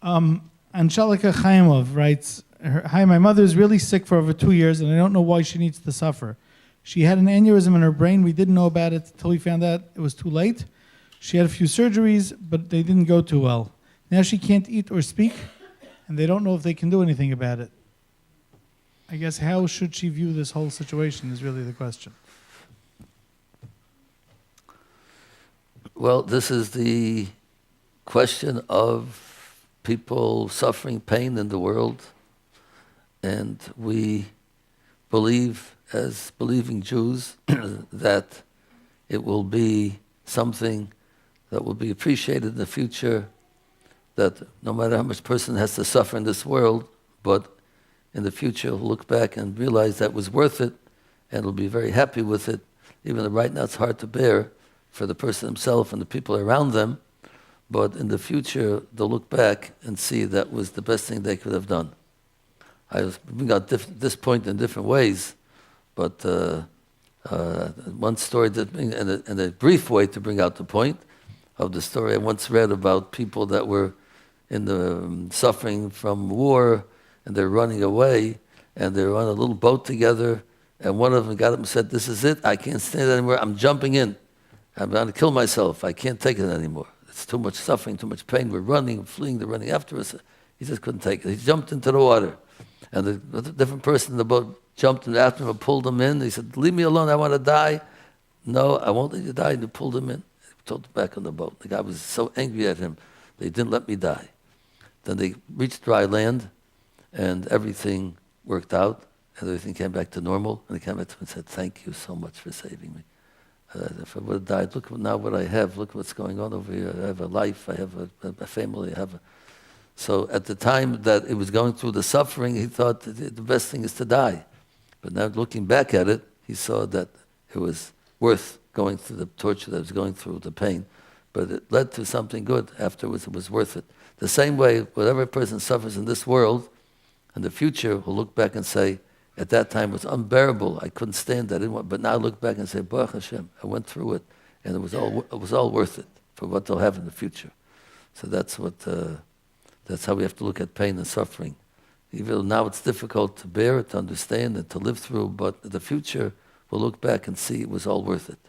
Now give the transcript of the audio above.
Angelika Chaimov writes, Hi, my mother is really sick for over 2 years, and I don't know why she needs to suffer. She had an aneurysm in her brain. We didn't know about it until we found out it was too late. She had a few surgeries, but they didn't go too well. Now she can't eat or speak, and they don't know if they can do anything about it. I guess how should she view this whole situation is really the question. Well, this is the question of people suffering pain in the world. And we believe, as believing Jews, that it will be something that will be appreciated in the future, that no matter how much person has to suffer in this world, but in the future will look back and realize that was worth it, and will be very happy with it, even though right now it's hard to bear for the person himself and the people around them, but in the future they'll look back and see that was the best thing they could have done. I was bringing out this point in different ways, but one story and a brief way to bring out the point of the story I once read about people that were in the suffering from war, and they're running away, and they're on a little boat together, and one of them got up and said, "This is it, I can't stand it anymore, I'm jumping in. I'm going to kill myself, I can't take it anymore. It's too much suffering, too much pain, we're running, fleeing, they're running after us." He just couldn't take it. He jumped into the water. And the different person in the boat jumped after him and pulled him in. He said, "Leave me alone, I want to die." "No, I won't let you die." And he pulled him in. He pulled him back on the boat. The guy was so angry at him, they didn't let me die. Then they reached dry land, and everything worked out, and everything came back to normal. And he came back to him and said, "Thank you so much for saving me. If I would have died, look now what I have. Look what's going on over here. I have a life, I have a family, I have a..." So at the time that it was going through the suffering, he thought that the best thing is to die. But now looking back at it, he saw that it was worth going through the torture that was going through, the pain. But it led to something good afterwards. It was worth it. The same way, whatever a person suffers in this world, in the future will look back and say, at that time it was unbearable. I couldn't stand that. I didn't want, but now I look back and say, Baruch Hashem, I went through it, and it was all worth it for what they'll have in the future. So that's how we have to look at pain and suffering. Even though now it's difficult to bear it, to understand it, to live through, but in the future we'll look back and see it was all worth it.